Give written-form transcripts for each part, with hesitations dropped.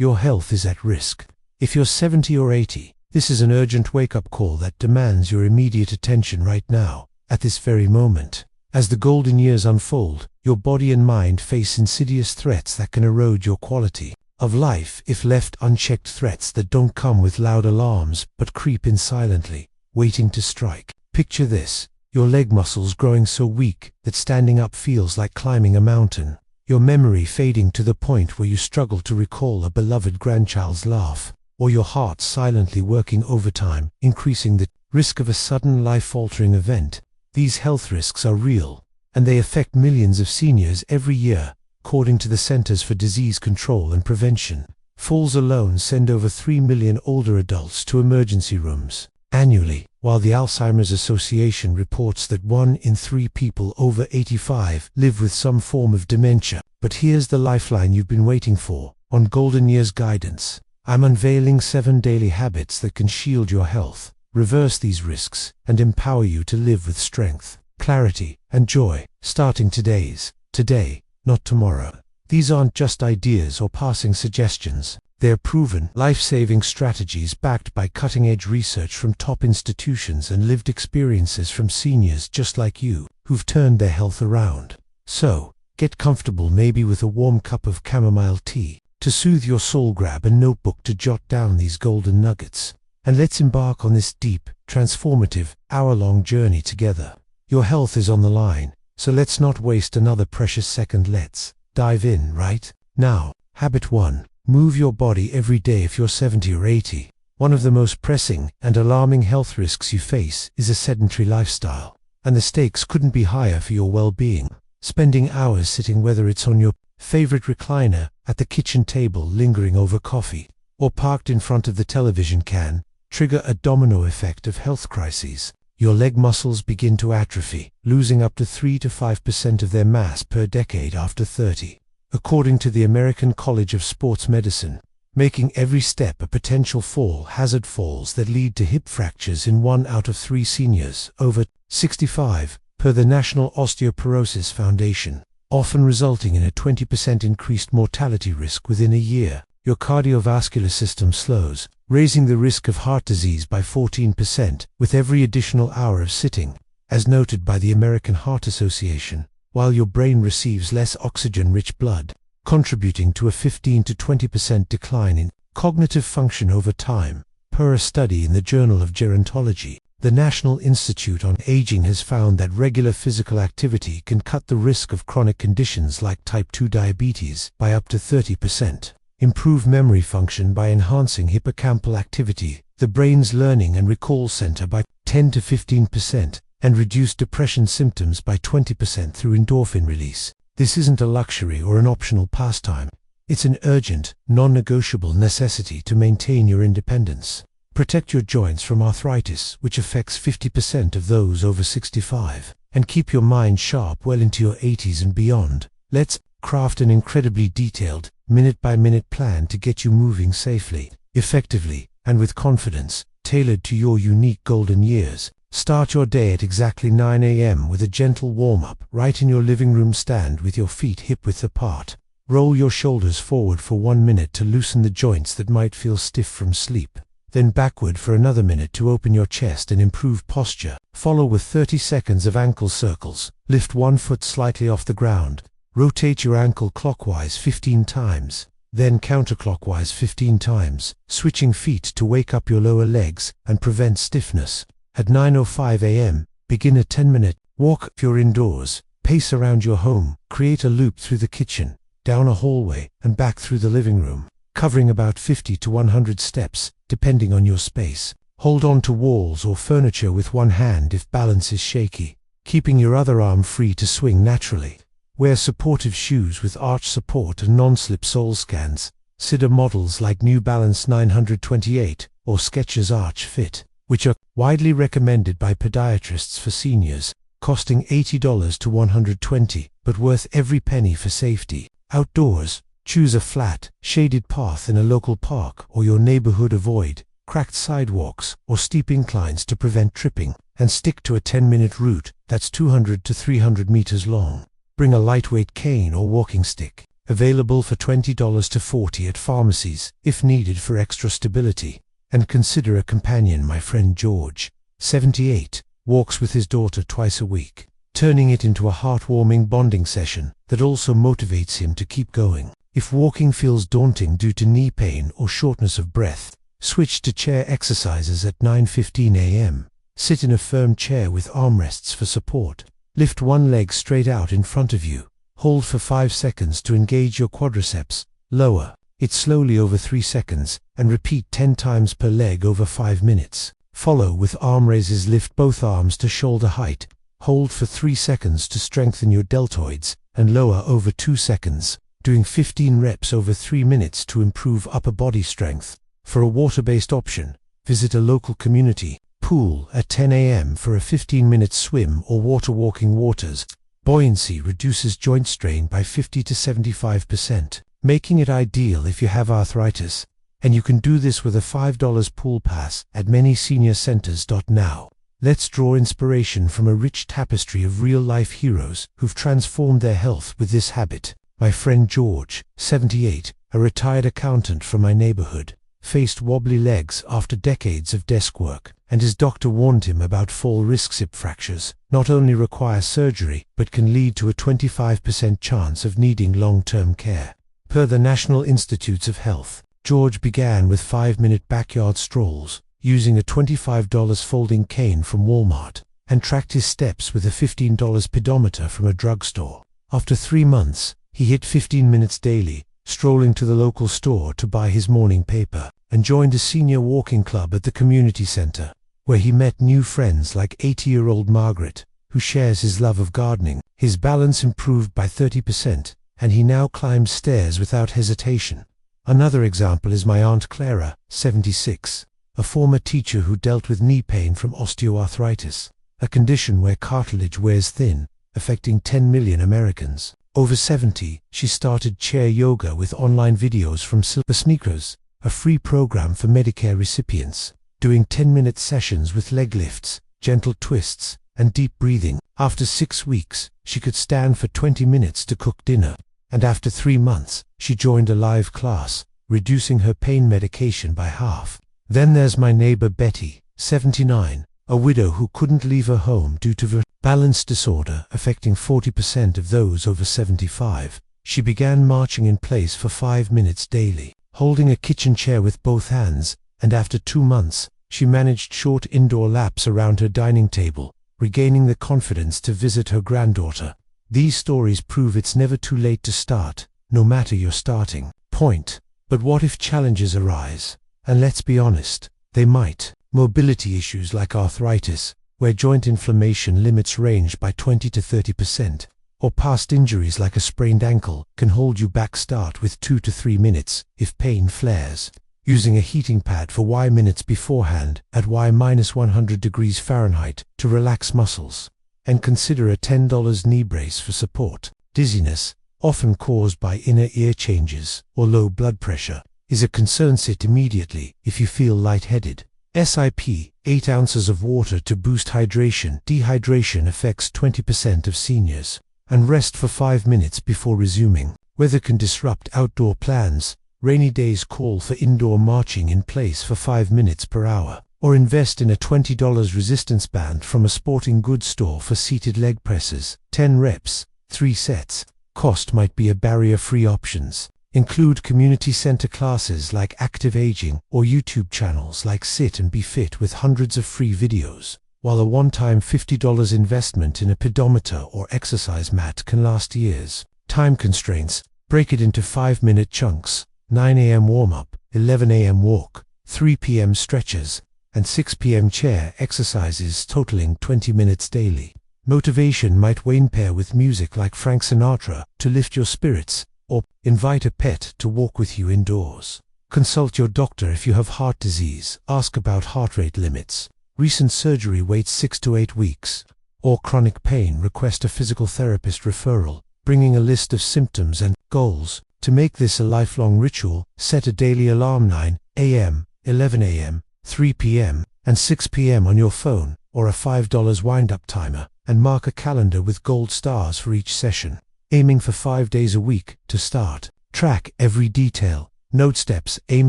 your health is at risk. If you're 70 or 80, this is an urgent wake-up call that demands your immediate attention right now, at this very moment. As the golden years unfold, your body and mind face insidious threats that can erode your quality of life if left unchecked, threats that don't come with loud alarms but creep in silently, waiting to strike. Picture this: your leg muscles growing so weak that standing up feels like climbing a mountain, your memory fading to the point where you struggle to recall a beloved grandchild's laugh, or your heart silently working overtime, increasing the risk of a sudden life-altering event. These health risks are real, and they affect millions of seniors every year, according to the Centers for Disease Control and Prevention. Falls alone send over 3 million older adults to emergency rooms annually, while the Alzheimer's Association reports that 1 in 3 people over 85 live with some form of dementia. But here's the lifeline you've been waiting for. On Golden Years Guidance, I'm unveiling 7 daily habits that can shield your health, reverse these risks, and empower you to live with strength, clarity, and joy, starting today, not tomorrow. These aren't just ideas or passing suggestions. They're proven, life-saving strategies backed by cutting-edge research from top institutions and lived experiences from seniors just like you, who've turned their health around. So, get comfortable, maybe with a warm cup of chamomile tea to soothe your soul, grab a notebook to jot down these golden nuggets, and let's embark on this deep, transformative, hour-long journey together. Your health is on the line, so let's not waste another precious second. Let's dive in right now. Habit 1. Move your body every day. If you're 70 or 80, one of the most pressing and alarming health risks you face is a sedentary lifestyle, and the stakes couldn't be higher for your well-being. Spending hours sitting, whether it's on your favorite recliner, at the kitchen table lingering over coffee, or parked in front of the television, can trigger a domino effect of health crises. Your leg muscles begin to atrophy, losing up to 3 to 5% of their mass per decade after 30. According to the American College of Sports Medicine, making every step a potential fall hazard, falls that lead to hip fractures in 1 out of 3 seniors over 65, per the National Osteoporosis Foundation, often resulting in a 20% increased mortality risk within a year. Your cardiovascular system slows, raising the risk of heart disease by 14% with every additional hour of sitting, as noted by the American Heart Association, while your brain receives less oxygen-rich blood, contributing to a 15 to 20% decline in cognitive function over time, per a study in the Journal of Gerontology. The National Institute on Aging has found that regular physical activity can cut the risk of chronic conditions like type 2 diabetes by up to 30%. Improve memory function by enhancing hippocampal activity, the brain's learning and recall center, by 10 to 15%, and reduce depression symptoms by 20% through endorphin release. This isn't a luxury or an optional pastime. It's an urgent, non-negotiable necessity to maintain your independence. Protect your joints from arthritis, which affects 50% of those over 65, and keep your mind sharp well into your 80s and beyond. Let's craft an incredibly detailed, minute-by-minute plan to get you moving safely, effectively, and with confidence, tailored to your unique golden years. Start your day at exactly 9 a.m. with a gentle warm-up right in your living room. Stand with your feet hip-width apart. Roll your shoulders forward for 1 minute to loosen the joints that might feel stiff from sleep. Then backward for another minute to open your chest and improve posture. Follow with 30 seconds of ankle circles. Lift one foot slightly off the ground. Rotate your ankle clockwise 15 times, then counterclockwise 15 times, switching feet to wake up your lower legs and prevent stiffness. At 9:05 a.m., begin a 10-minute walk. If you're indoors, pace around your home. Create a loop through the kitchen, down a hallway, and back through the living room, covering about 50 to 100 steps, depending on your space. Hold on to walls or furniture with one hand if balance is shaky, keeping your other arm free to swing naturally. Wear supportive shoes with arch support and non-slip sole scans. Consider models like New Balance 928 or Skechers Arch Fit, which are widely recommended by podiatrists for seniors, costing $80 to $120, but worth every penny for safety. Outdoors, choose a flat, shaded path in a local park or your neighborhood. Avoid cracked sidewalks or steep inclines to prevent tripping, and stick to a 10-minute route that's 200 to 300 meters long. Bring a lightweight cane or walking stick. Available for $20 to $40 at pharmacies, if needed for extra stability. And consider a companion. My friend George, 78, walks with his daughter twice a week, turning it into a heartwarming bonding session that also motivates him to keep going. If walking feels daunting due to knee pain or shortness of breath, switch to chair exercises at 9:15 a.m. Sit in a firm chair with armrests for support. Lift one leg straight out in front of you. Hold for 5 seconds to engage your quadriceps. Lower it slowly over 3 seconds and repeat 10 times per leg over 5 minutes. Follow with arm raises. Lift both arms to shoulder height. Hold for 3 seconds to strengthen your deltoids and lower over 2 seconds, doing 15 reps over 3 minutes to improve upper body strength. For a water-based option, visit a local community pool at 10 a.m. for a 15-minute swim or water. Walking waters. Buoyancy reduces joint strain by 50 to 75%, making it ideal if you have arthritis. And you can do this with a $5 pool pass at many senior centers. Now, let's draw inspiration from a rich tapestry of real-life heroes who've transformed their health with this habit. My friend George, 78, a retired accountant from my neighborhood, faced wobbly legs after decades of desk work, and his doctor warned him about fall risks. Hip fractures not only require surgery, but can lead to a 25% chance of needing long-term care. Per the National Institutes of Health, George began with 5-minute backyard strolls, using a $25 folding cane from Walmart, and tracked his steps with a $15 pedometer from a drugstore. After 3 months, he hit 15 minutes daily, strolling to the local store to buy his morning paper, and joined a senior walking club at the community center, where he met new friends like 80-year-old Margaret, who shares his love of gardening. His balance improved by 30%, and he now climbs stairs without hesitation. Another example is my Aunt Clara, 76, a former teacher who dealt with knee pain from osteoarthritis, a condition where cartilage wears thin, affecting 10 million Americans. Over 70, she started chair yoga with online videos from Silver Sneakers, a free program for Medicare recipients, doing 10-minute sessions with leg lifts, gentle twists, and deep breathing. After 6 weeks, she could stand for 20 minutes to cook dinner, and after 3 months, she joined a live class, reducing her pain medication by half. Then there's my neighbor Betty, 79, a widow who couldn't leave her home due to balance disorder affecting 40% of those over 75. She began marching in place for 5 minutes daily, holding a kitchen chair with both hands, and after 2 months, she managed short indoor laps around her dining table, regaining the confidence to visit her granddaughter. These stories prove it's never too late to start, no matter your starting point. But what if challenges arise? And let's be honest, they might. Mobility issues like arthritis, where joint inflammation limits range by 20 to 30%, or past injuries like a sprained ankle, can hold you back. Start with 2 to 3 minutes if pain flares, using a heating pad for Y minutes beforehand at Y-100 degrees Fahrenheit to relax muscles. And consider a $10 knee brace for support. Dizziness, often caused by inner ear changes or low blood pressure, is a concern. Sit immediately if you feel lightheaded. SIP, 8 ounces of water to boost hydration. Dehydration affects 20% of seniors. And rest for 5 minutes before resuming. Weather can disrupt outdoor plans. Rainy days call for indoor marching in place for 5 minutes per hour. Or invest in a $20 resistance band from a sporting goods store for seated leg presses. 10 reps, 3 sets. Cost might be a barrier-free options. Include community center classes like Active Aging or YouTube channels like Sit and Be Fit with hundreds of free videos, while a one-time $50 investment in a pedometer or exercise mat can last years. Time constraints: break it into 5-minute chunks, 9 a.m. warm-up, 11 a.m. walk, 3 p.m. stretches, and 6 p.m. chair exercises totaling 20 minutes daily. Motivation might wane. Pair with music like Frank Sinatra to lift your spirits, or invite a pet to walk with you indoors. Consult your doctor if you have heart disease. Ask about heart rate limits. Recent surgery waits 6 to 8 weeks. Or chronic pain, request a physical therapist referral, bringing a list of symptoms and goals. To make this a lifelong ritual, set a daily alarm 9 a.m., 11 a.m., 3 p.m., and 6 p.m. on your phone, or a $5 wind-up timer, and mark a calendar with gold stars for each session. aiming for 5 days a week to start. Track every detail. Note steps, aim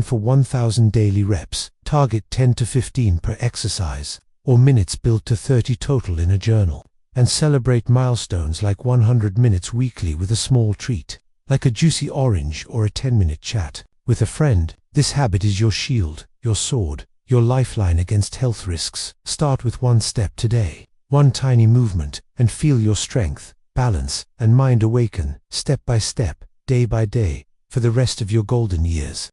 for 1,000 daily reps, target 10 to 15 per exercise, or minutes build to 30 total in a journal. And celebrate milestones like 100 minutes weekly with a small treat, like a juicy orange or a 10-minute chat with a friend. This habit is your shield, your sword, your lifeline against health risks. Start with one step today, one tiny movement, and feel your strength, balance, and mind awaken, step by step, day by day, for the rest of your golden years.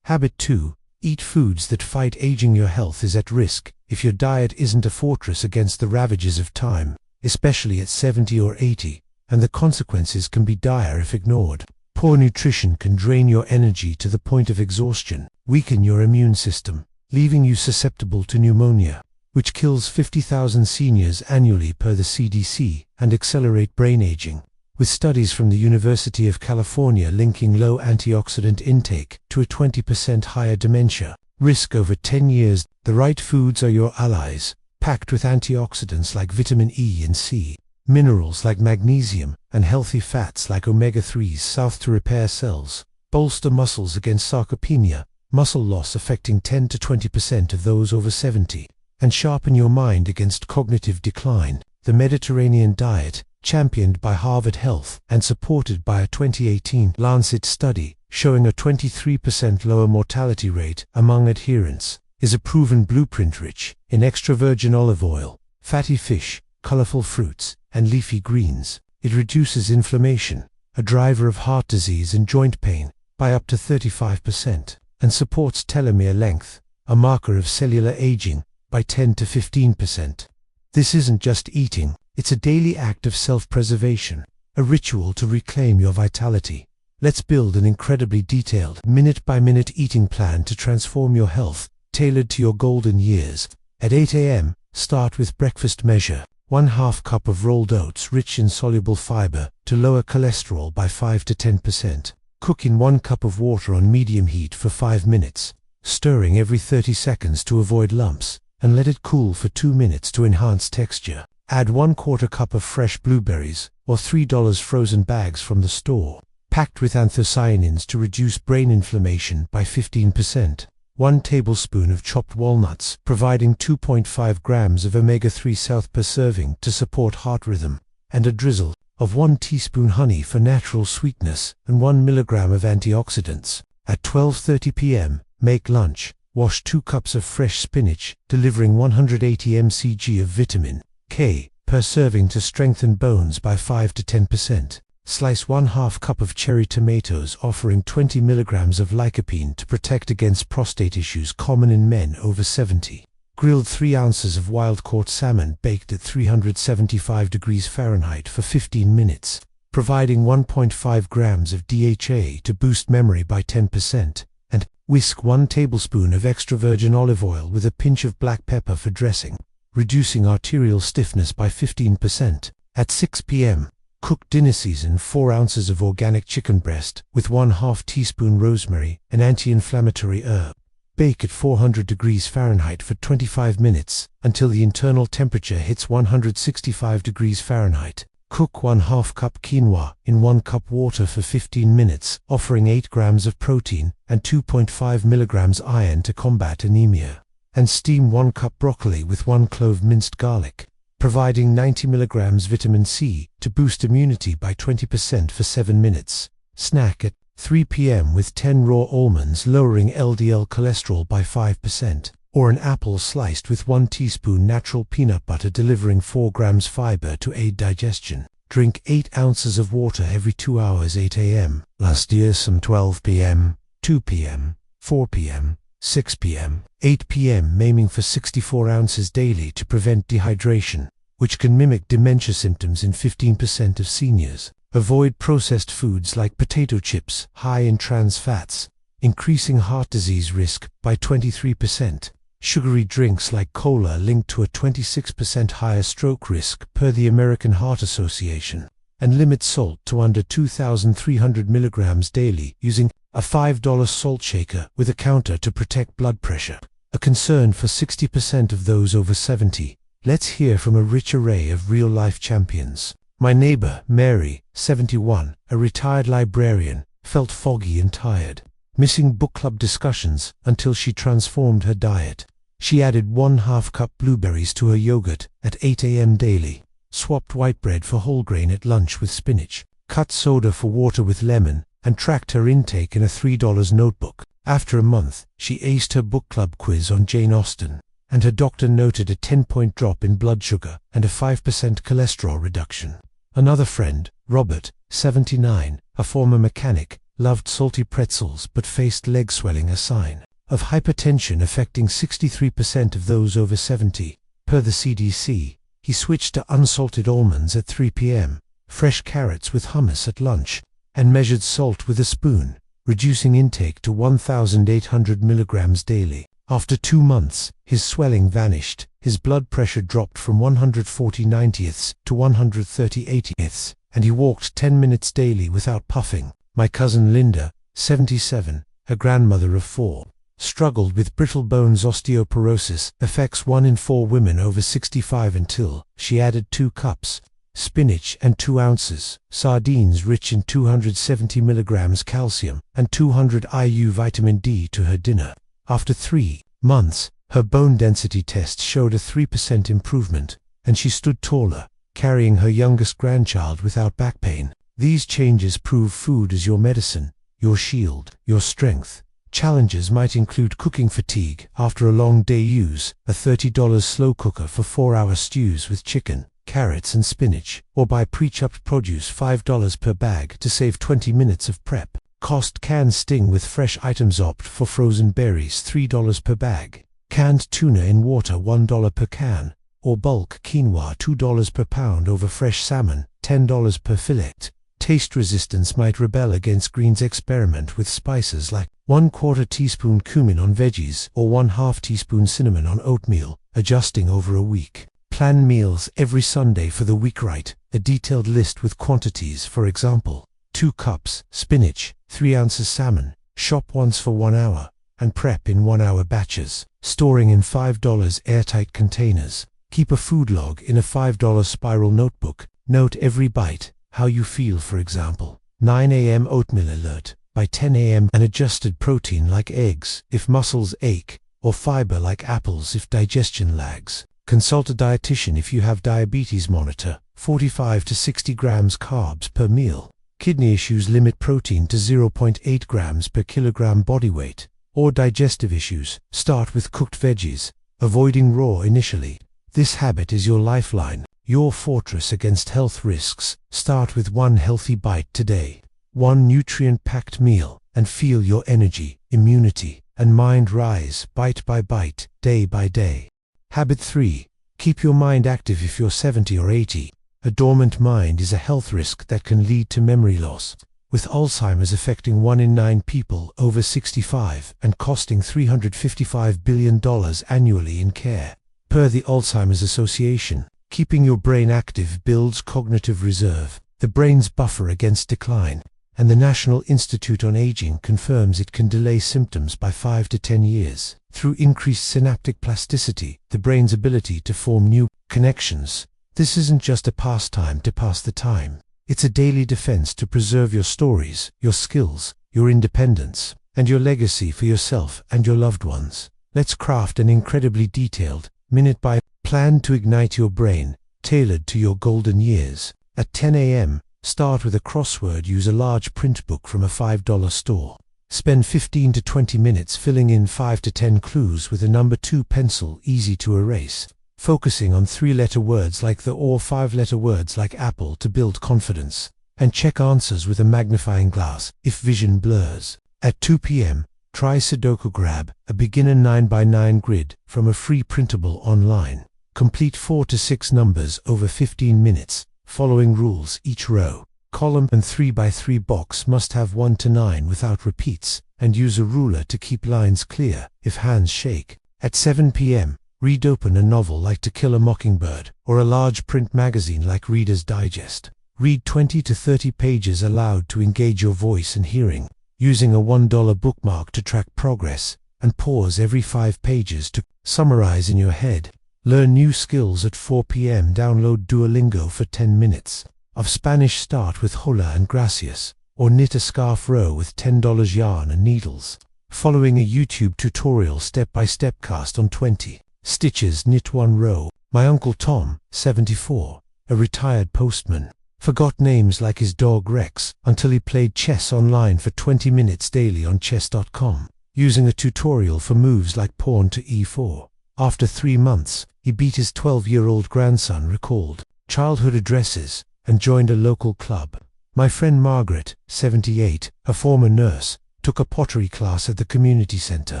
Habit 2. Eat foods that fight aging. Your health is at risk if your diet isn't a fortress against the ravages of time, especially at 70 or 80, and the consequences can be dire if ignored. Poor nutrition can drain your energy to the point of exhaustion, weaken your immune system, leaving you susceptible to pneumonia, which kills 50,000 seniors annually per the CDC, and accelerate brain aging, with studies from the University of California linking low antioxidant intake to a 20% higher dementia risk over 10 years. The right foods are your allies, packed with antioxidants like vitamin E and C, minerals like magnesium, and healthy fats like omega-3s south to repair cells, bolster muscles against sarcopenia, muscle loss affecting 10 to 20% of those over 70, and sharpen your mind against cognitive decline. The Mediterranean diet, championed by Harvard Health and supported by a 2018 Lancet study showing a 23% lower mortality rate among adherents, is a proven blueprint rich in extra virgin olive oil, fatty fish, colorful fruits, and leafy greens. It reduces inflammation, a driver of heart disease and joint pain, by up to 35%, and supports telomere length, a marker of cellular aging, by 10 to 15%. This isn't just eating, it's a daily act of self-preservation, a ritual to reclaim your vitality. Let's build an incredibly detailed, minute-by-minute eating plan to transform your health, tailored to your golden years. At 8 a.m., start with breakfast. Measure 1/2 cup of rolled oats rich in soluble fiber to lower cholesterol by 5 to 10%. Cook in 1 cup of water on medium heat for 5 minutes, stirring every 30 seconds to avoid lumps, and let it cool for 2 minutes to enhance texture. Add 1/4 cup of fresh blueberries, or $3 frozen bags from the store, packed with anthocyanins to reduce brain inflammation by 15%. 1 tablespoon of chopped walnuts, providing 2.5 grams of omega-3 south per serving to support heart rhythm, and a drizzle of 1 teaspoon honey for natural sweetness, and 1 milligram of antioxidants. At 12:30 p.m., make lunch. Wash 2 cups of fresh spinach, delivering 180 mcg of vitamin K per serving to strengthen bones by 5 to 10%. Slice 1/2 cup of cherry tomatoes, offering 20 milligrams of lycopene to protect against prostate issues common in men over 70. Grilled 3 ounces of wild-caught salmon baked at 375 degrees Fahrenheit for 15 minutes, providing 1.5 grams of DHA to boost memory by 10%. And whisk 1 tablespoon of extra virgin olive oil with a pinch of black pepper for dressing, reducing arterial stiffness by 15%. At 6 p.m., cook dinner. Season 4 ounces of organic chicken breast with 1/2 teaspoon rosemary, an anti-inflammatory herb. Bake at 400 degrees Fahrenheit for 25 minutes until the internal temperature hits 165 degrees Fahrenheit. Cook 1/2 cup quinoa in 1 cup water for 15 minutes, offering 8 grams of protein and 2.5 milligrams iron to combat anemia. And steam 1 cup broccoli with 1 clove minced garlic, providing 90 milligrams vitamin C to boost immunity by 20% for 7 minutes. Snack at 3 p.m. with 10 raw almonds, lowering LDL cholesterol by 5%, or an apple sliced with 1 teaspoon natural peanut butter, delivering 4 grams fiber to aid digestion. Drink 8 ounces of water every 2 hours. 8 a.m. Last year some 12 p.m., 2 p.m., 4 p.m., 6 p.m., 8 p.m. aiming for 64 ounces daily to prevent dehydration, which can mimic dementia symptoms in 15% of seniors. Avoid processed foods like potato chips, high in trans fats, increasing heart disease risk by 23%. Sugary drinks like cola linked to a 26% higher stroke risk per the American Heart Association. And limit salt to under 2,300 milligrams daily using a $5 salt shaker with a counter to protect blood pressure, a concern for 60% of those over 70. Let's hear from a rich array of real-life champions. My neighbor, Mary, 71, a retired librarian, felt foggy and tired, missing book club discussions until she transformed her diet. She added 1/2 cup blueberries to her yogurt at 8 a.m. daily, swapped white bread for whole grain at lunch with spinach, cut soda for water with lemon, and tracked her intake in a $3 notebook. After a month, she aced her book club quiz on Jane Austen, and her doctor noted a 10-point drop in blood sugar and a 5% cholesterol reduction. Another friend, Robert, 79, a former mechanic, loved salty pretzels but faced leg swelling, a sign of hypertension affecting 63% of those over 70. Per the CDC, he switched to unsalted almonds at 3 p.m., fresh carrots with hummus at lunch, and measured salt with a spoon, reducing intake to 1,800 milligrams daily. After 2 months, his swelling vanished, his blood pressure dropped from 140/90ths to 130/80ths, and he walked 10 minutes daily without puffing. My cousin Linda, 77, a grandmother of 4, struggled with brittle bones. Osteoporosis affects 1 in 4 women over 65 until she added 2 cups spinach and 2 ounces sardines rich in 270 milligrams calcium and 200 IU vitamin D to her dinner. After 3 months, her bone density test showed a 3% improvement, and she stood taller, carrying her youngest grandchild without back pain. These changes prove food is your medicine, your shield, your strength. Challenges might include cooking fatigue after a long day. Use a $30 slow cooker for 4-hour stews with chicken, carrots and spinach, or buy pre-chopped produce $5 per bag to save 20 minutes of prep. Cost: canned sting with fresh items. Opt for frozen berries, $3 per bag. Canned tuna in water, $1 per can. Or bulk quinoa, $2 per pound over fresh salmon, $10 per fillet. Taste resistance might rebel against greens. Experiment with spices like 1/4 teaspoon cumin on veggies or 1/2 teaspoon cinnamon on oatmeal, adjusting over a week. Plan meals every Sunday for the week. Write a detailed list with quantities, for example, 2 cups spinach, 3 ounces salmon. Shop once for 1 hour, and prep in 1-hour batches, storing in $5 airtight containers. Keep a food log in a $5 spiral notebook. Note every bite, how you feel, for example. 9 a.m. oatmeal alert. By 10 a.m. an adjusted protein like eggs if muscles ache, or fiber like apples if digestion lags. Consult a dietitian if you have diabetes. Monitor 45 to 60 grams carbs per meal. Kidney issues, limit protein to 0.8 grams per kilogram body weight. Or digestive issues, start with cooked veggies, avoiding raw initially. This habit is your lifeline, your fortress against health risks. Start with 1 healthy bite today, 1 nutrient-packed meal, and feel your energy, immunity, and mind rise bite by bite, day by day. Habit 3. Keep your mind active. If you're 70 or 80, a dormant mind is a health risk that can lead to memory loss. With Alzheimer's affecting 1 in 9 people over 65 and costing $355 billion annually in care. Per the Alzheimer's Association, keeping your brain active builds cognitive reserve, the brain's buffer against decline, and the National Institute on Aging confirms it can delay symptoms by 5 to 10 years. Through increased synaptic plasticity, the brain's ability to form new connections. This isn't just a pastime to pass the time. It's a daily defense to preserve your stories, your skills, your independence, and your legacy for yourself and your loved ones. Let's craft an incredibly detailed, minute-by plan to ignite your brain, tailored to your golden years. At 10 a.m., start with a crossword. Use a large print book from a $5 store. Spend 15 to 20 minutes filling in 5 to 10 clues with a number 2 pencil, easy to erase. Focusing on 3-letter words like the or 5-letter words like apple to build confidence. And check answers with a magnifying glass if vision blurs. At 2 p.m., try Sudoku. Grab a beginner 9x9 grid from a free printable online. Complete 4 to 6 numbers over 15 minutes, following rules. Each row, column and 3x3 box must have 1 to 9 without repeats, and use a ruler to keep lines clear if hands shake. At 7 p.m., read open a novel like To Kill a Mockingbird or a large print magazine like Reader's Digest. Read 20 to 30 pages aloud to engage your voice and hearing, using a $1 bookmark to track progress, and pause every 5 pages to summarize in your head. Learn new skills at 4 p.m. Download Duolingo for 10 minutes. of Spanish start with hola and gracias, or knit a scarf row with $10 yarn and needles. Following a YouTube tutorial step-by-step cast on 20 stitches, knit 1 row. My Uncle Tom, 74, a retired postman, forgot names like his dog Rex until he played chess online for 20 minutes daily on chess.com, using a tutorial for moves like pawn to e4. After 3 months, he beat his 12-year-old grandson, recalled childhood addresses, and joined a local club. My friend Margaret, 78, a former nurse, took a pottery class at the community center,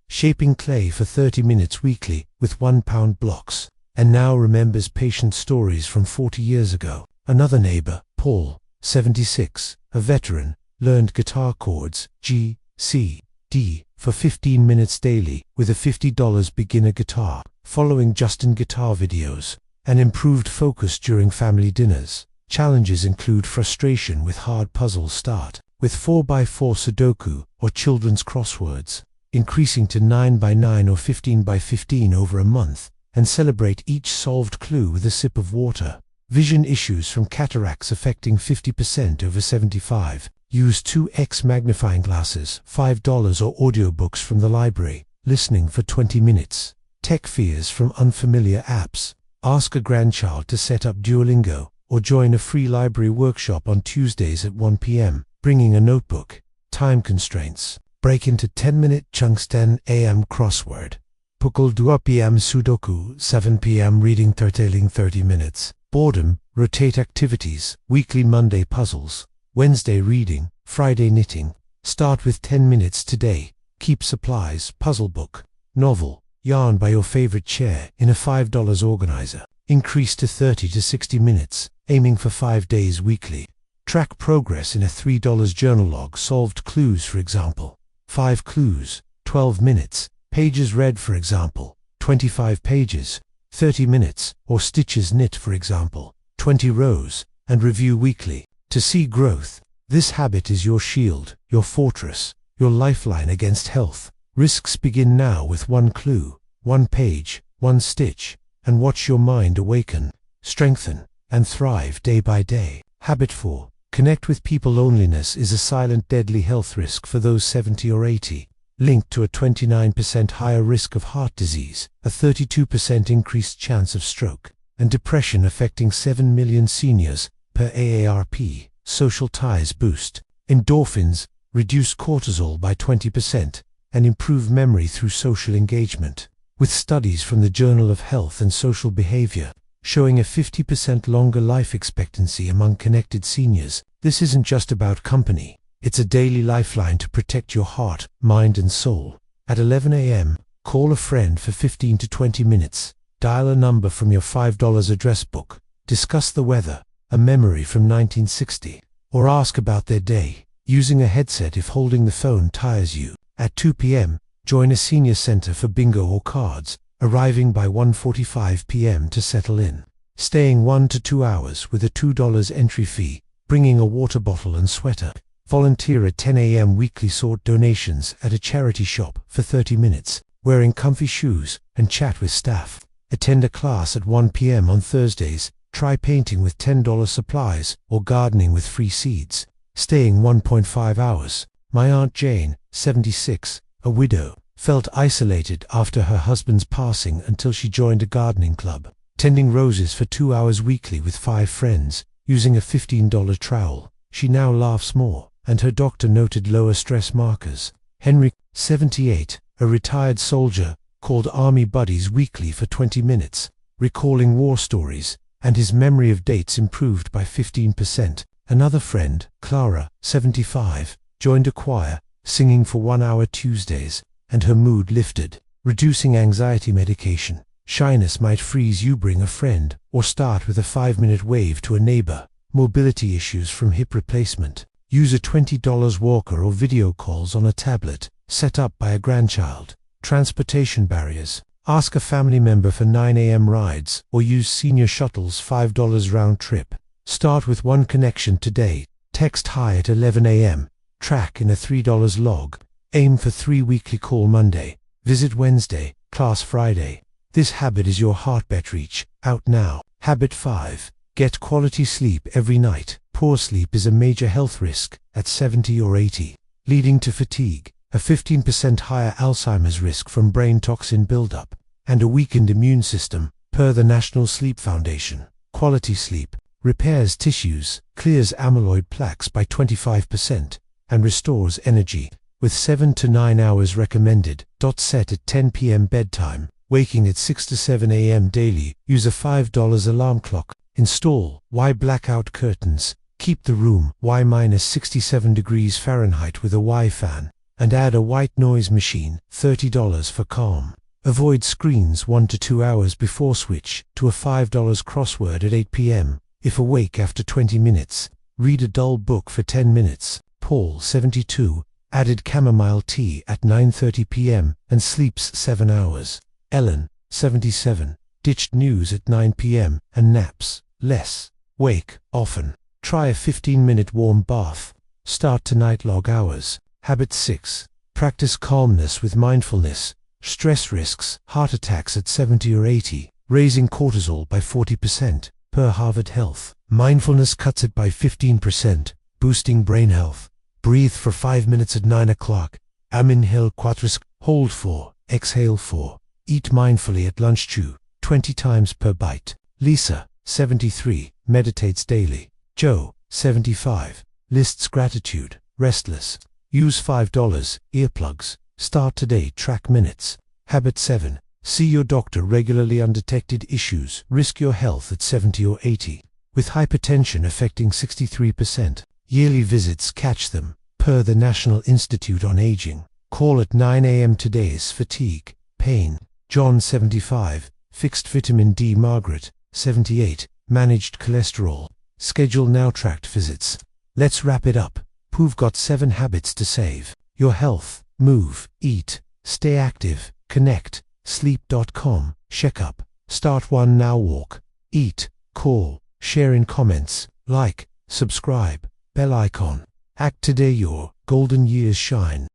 shaping clay for 30 minutes weekly with 1-pound blocks, and now remembers patient stories from 40 years ago. Another neighbor, Paul, 76, a veteran, learned guitar chords G, C, D for 15 minutes daily with a $50 beginner guitar, following Justin guitar videos, and improved focus during family dinners. Challenges include frustration with hard puzzles, start with 4x4 Sudoku or children's crosswords, increasing to 9x9 or 15x15 over a month, and celebrate each solved clue with a sip of water. Vision issues from cataracts affecting 50% over 75. Use 2x magnifying glasses, $5 or audiobooks from the library, listening for 20 minutes. Tech fears from unfamiliar apps. Ask a grandchild to set up Duolingo, or join a free library workshop on Tuesdays at 1 p.m., bringing a notebook. Time constraints. Break into 10-minute chunks. 10 a.m. crossword. Pukul 2 p.m. Sudoku, 7 p.m. reading curtailing 30 minutes. Boredom. Rotate activities. Weekly Monday puzzles, Wednesday reading, Friday knitting. Start with 10 minutes today. Keep supplies. Puzzle book. Novel. Yarn by your favorite chair in a $5 organizer. Increase to 30 to 60 minutes, aiming for 5 days weekly. Track progress in a $3 journal log. Solved clues, for example, 5 clues, 12 minutes. Pages read, for example, 25 pages, 30 minutes. Or stitches knit, for example, 20 rows, and review weekly. To see growth, this habit is your shield, your fortress, your lifeline against health risks. Begin now with 1 clue, 1 page, 1 stitch, and watch your mind awaken, strengthen, and thrive day by day. Habit 4. Connect with people. Loneliness is a silent, deadly health risk for those 70 or 80, linked to a 29% higher risk of heart disease, a 32% increased chance of stroke, and depression, affecting 7 million seniors per AARP. Social ties boost endorphins, reduce cortisol by 20%, and improve memory through social engagement, with studies from the Journal of Health and Social Behavior showing a 50% longer life expectancy among connected seniors. This isn't just about company, it's a daily lifeline to protect your heart, mind and soul. At 11 a.m., call a friend for 15 to 20 minutes, dial a number from your $5 address book, discuss the weather, a memory from 1960, or ask about their day, using a headset if holding the phone tires you. At 2 p.m., join a senior center for bingo or cards, arriving by 1:45 p.m. to settle in, staying 1 to 2 hours with a $2 entry fee, bringing a water bottle and sweater. Volunteer at 10 a.m. weekly. Sort donations at a charity shop for 30 minutes, wearing comfy shoes, and chat with staff. Attend a class at 1 p.m. on Thursdays. Try painting with $10 supplies or gardening with free seeds, staying 1.5 hours. My Aunt Jane, 76, a widow, felt isolated after her husband's passing until she joined a gardening club, tending roses for 2 hours weekly with 5 friends, using a $15 trowel. She now laughs more, and her doctor noted lower stress markers. Henry, 78, a retired soldier, called Army Buddies weekly for 20 minutes, recalling war stories, and his memory of dates improved by 15%. Another friend, Clara, 75, joined a choir, singing for 1 hour Tuesdays, and her mood lifted. Reducing anxiety medication. Shyness might freeze you. Bring a friend, or start with a 5-minute wave to a neighbor. Mobility issues from hip replacement. Use a $20 walker or video calls on a tablet, set up by a grandchild. Transportation barriers. Ask a family member for 9 a.m. rides, or use senior shuttles $5 round trip. Start with 1 connection today. Text hi at 11 a.m. Track in a $3 log. Aim for 3 weekly. Call Monday. Visit Wednesday. Class Friday. This habit is your heartbeat. Reach out now. Habit 5. Get quality sleep every night. Poor sleep is a major health risk at 70 or 80, leading to fatigue, a 15% higher Alzheimer's risk from brain toxin buildup, and a weakened immune system, per the National Sleep Foundation. Quality sleep repairs tissues, clears amyloid plaques by 25%, and restores energy, with 7 to 9 hours recommended. Set at 10 p.m. bedtime, waking at 6 to 7 a.m. daily. Use a $5 alarm clock. Install Y blackout curtains. Keep the room Y-67 degrees Fahrenheit with a Y fan, and add a white noise machine, $30 for calm. Avoid screens 1 to 2 hours before. Switch to a $5 crossword at 8 p.m. If awake after 20 minutes, read a dull book for 10 minutes. Paul, 72, added chamomile tea at 9:30 p.m. and sleeps 7 hours. Ellen, 77, ditched news at 9 p.m. and naps less. Wake often. Try a 15-minute warm bath. Start to night log hours. Habit 6. Practice calmness with mindfulness. Stress risks heart attacks at 70 or 80, raising cortisol by 40%, per Harvard Health. Mindfulness cuts it by 15%, boosting brain health. Breathe for 5 minutes at 9 o'clock. Inhale 4, hold 4, exhale 4. Eat mindfully at lunch. Chew 20 times per bite. Lisa, 73, meditates daily. Joe, 75, lists gratitude. Restless. Use $5 earplugs. Start today. Track minutes. Habit 7. See your doctor regularly. Undetected issues risk your health at 70 or 80, with hypertension affecting 63%. Yearly visits catch them, per the National Institute on Aging. Call at 9 a.m. Today's fatigue, pain. John, 75, fixed vitamin D. Margaret, 78, managed cholesterol. Schedule now. Tracked visits. Let's wrap it up. Who've got 7 habits to save your health? Move, eat, stay active, connect, sleep.com, check up, start one now. Walk, eat, call, share in comments, like, subscribe, bell icon. Act today. Your golden years shine.